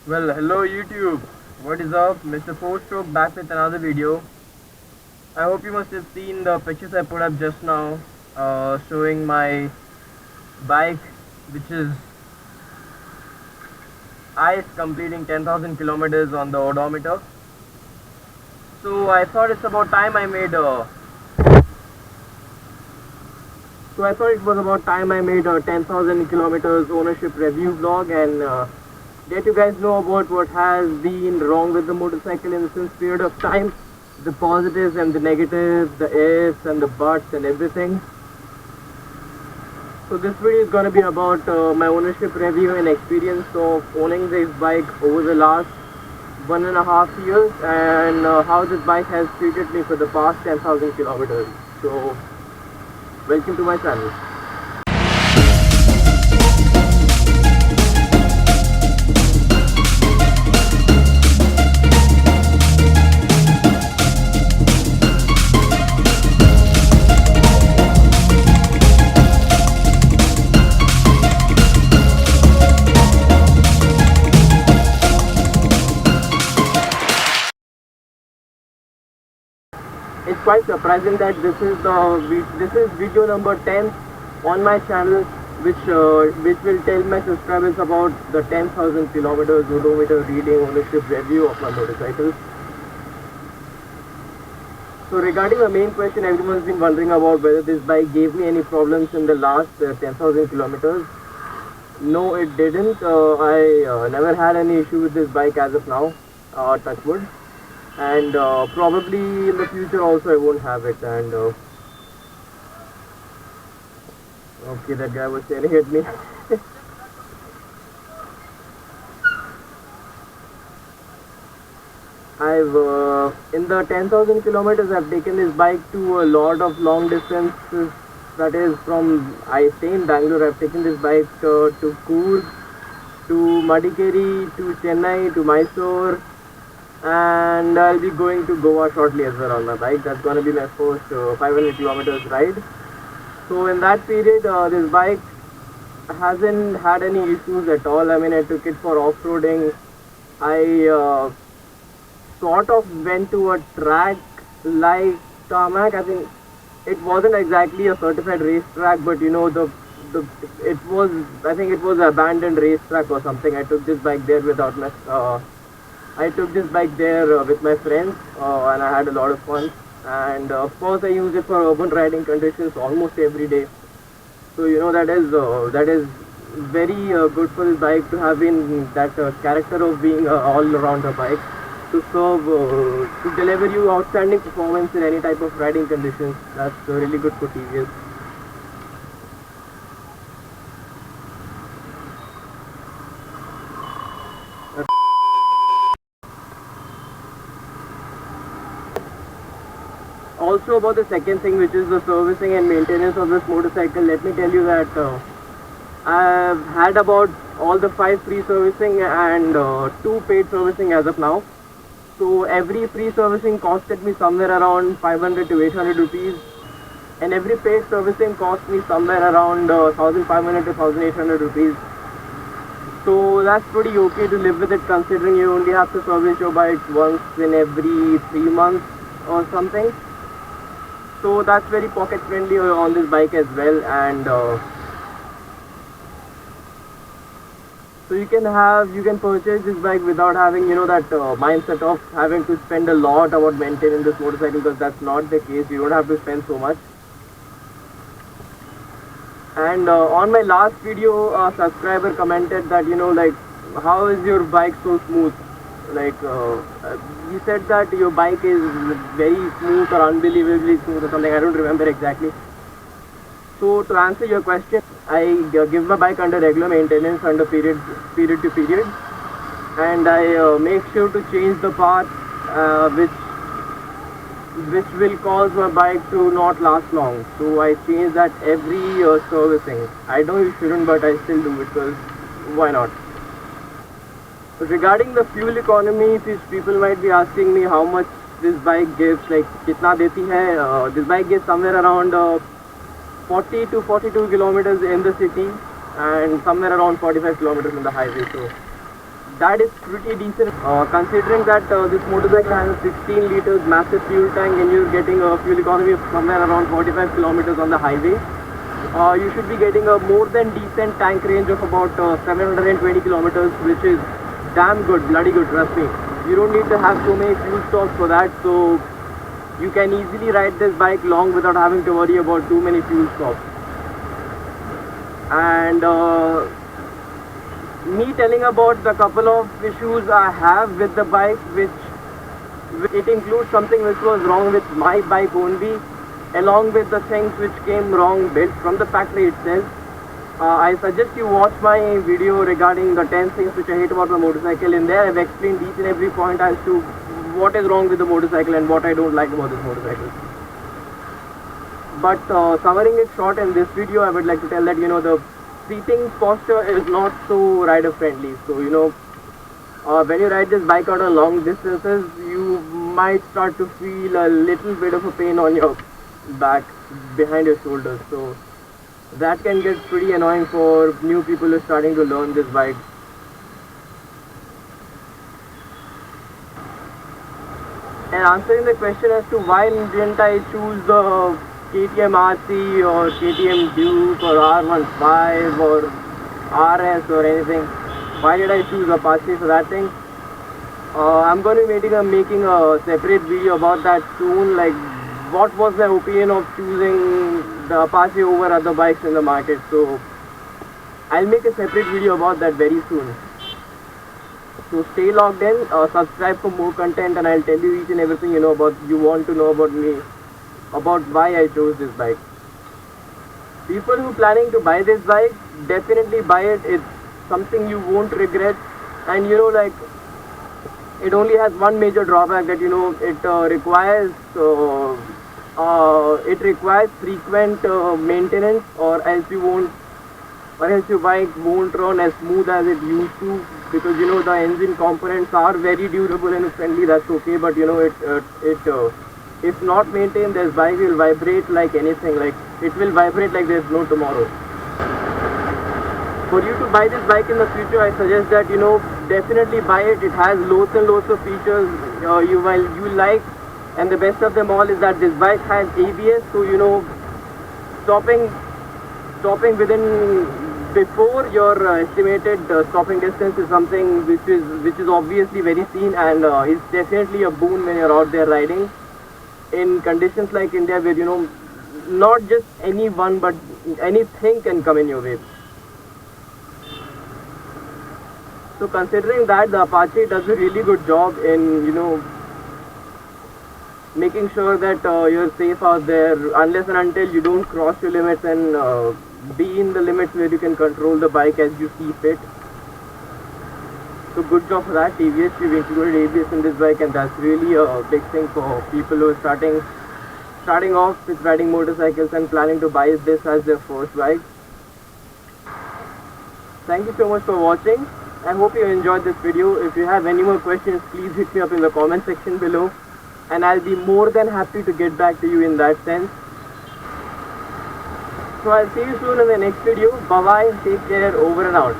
Well, hello YouTube. What is up? Mr. Four Stroke back with another video. I hope you must have seen the pictures I put up just now, showing my bike, which is ICE completing 10,000 kilometers on the odometer. So I thought it's about time I made a. So I thought it was about time I made a 10,000 kilometers ownership review vlog and let you guys know about what has been wrong with the motorcycle in since period of time, the positives and the negatives, the ifs and the buts and everything. So this video is going to be about my ownership review and experience of owning this bike over the last 1.5 years and how this bike has treated me for the past 10,000 kilometers. So welcome to my channel. It's quite surprising that this is video number 10 on my channel, which will tell my subscribers about the 10,000 kilometers odometer reading ownership review of my motorcycle. So regarding the main question, everyone's been wondering about whether this bike gave me any problems in the last 10,000 kilometers. No, it didn't. I never had any issue with this bike as of now, touch wood. And probably in the future also I won't have it. And okay, that guy was staring at me. I've in the 10,000 kilometers I've taken this bike to a lot of long distances. That is, from I stay in Bangalore. I've taken this bike to Coorg, to Madikeri, to Chennai, to Mysore, and I'll be going to Goa shortly as well on my bike. That's going to be my first 500 kilometers ride. So in that period, this bike hasn't had any issues at all. I mean, I took it for off-roading. I sort of went to a track like tarmac. I think it wasn't exactly a certified racetrack, but you know, it was, I think it was an abandoned racetrack or something. I took this bike there without my with my friends, and I had a lot of fun. And of course, I use it for urban riding conditions almost every day. So you know, that is very good for this bike to have been that character of being all-rounder bike, to serve to deliver you outstanding performance in any type of riding conditions. That's really good for TVS. Also about the second thing, which is the servicing and maintenance of this motorcycle, let me tell you that I've had about all the 5 free servicing and 2 paid servicing as of now. So every free servicing costed me somewhere around 500 to 800 rupees, and every paid servicing cost me somewhere around 1500 to 1800 rupees. So that's pretty okay to live with it, considering you only have to service your bike once in every 3 months or something. So that's very pocket friendly on this bike as well. And so you can purchase this bike without having, you know, that mindset of having to spend a lot about maintaining this motorcycle, because that's not the case. You don't have to spend so much. And on my last video, a subscriber commented that, you know, like, how is your bike so smooth? Like, he said that your bike is very smooth or unbelievably smooth or something. I don't remember exactly. So to answer your question, I give my bike under regular maintenance under period to period, and I make sure to change the parts which will cause my bike to not last long. So I change that every servicing. I know you shouldn't, but I still do it, because why not? Regarding the fuel economy, people might be asking me how much this bike gives, like kitna deti hai. This bike gives somewhere around 40 to 42 kilometers in the city and somewhere around 45 kilometers in the highway. So that is pretty decent. Considering that this motorcycle has a 16 liters massive fuel tank and you're getting a fuel economy of somewhere around 45 kilometers on the highway, you should be getting a more than decent tank range of about 720 kilometers, which is damn good, bloody good, trust me. You don't need to have so many fuel stops for that, so you can easily ride this bike long without having to worry about too many fuel stops. And me telling about the couple of issues I have with the bike, which it includes something which was wrong with my bike only, along with the things which came wrong built from the factory itself. I suggest you watch my video regarding the 10 things which I hate about the motorcycle. In there I've explained each and every point as to what is wrong with the motorcycle and what I don't like about this motorcycle. But summarizing it short in this video, I would like to tell that the seating posture is not so rider friendly. So when you ride this bike out on long distances, you might start to feel a little bit of a pain on your back behind your shoulders. So that can get pretty annoying for new people who are starting to learn this bike. And answering the question as to why didn't I choose the KTM RC or KTM Duke or R15 or RS or anything, why did I choose Apache for that thing? I'm going to be making a separate video about that soon, like what was my opinion of choosing the Apache over other bikes in the market. So I'll make a separate video about that very soon. So stay logged in, subscribe for more content, and I'll tell you each and everything you want to know about me, about why I chose this bike. People who planning to buy this bike, definitely buy it. It's something you won't regret, and it only has one major drawback, that it requires frequent maintenance, or else your bike won't run as smooth as it used to, because the engine components are very durable and friendly. That's okay, but if not maintained, this bike will vibrate like anything. Like it will vibrate like there's no tomorrow. For you to buy this bike in the future, I suggest that definitely buy it. It has loads and loads of features you like, and the best of them all is that this bike has ABS. So stopping before your estimated stopping distance is something which is obviously very seen, and is definitely a boon when you're out there riding in conditions like India, where not just anyone but anything can come in your way. So considering that, the Apache does a really good job in making sure that you're safe out there, unless and until you don't cross your limits and be in the limits where you can control the bike as you see fit. So good job for that, TVS. You've included ABS in this bike, and that's really a big thing for people who are starting off with riding motorcycles and planning to buy this as their first bike. Thank you so much for watching. I hope you enjoyed this video. If you have any more questions, please hit me up in the comment section below, and I'll be more than happy to get back to you in that sense. So I'll see you soon in the next video. Bye bye, take care, over and out.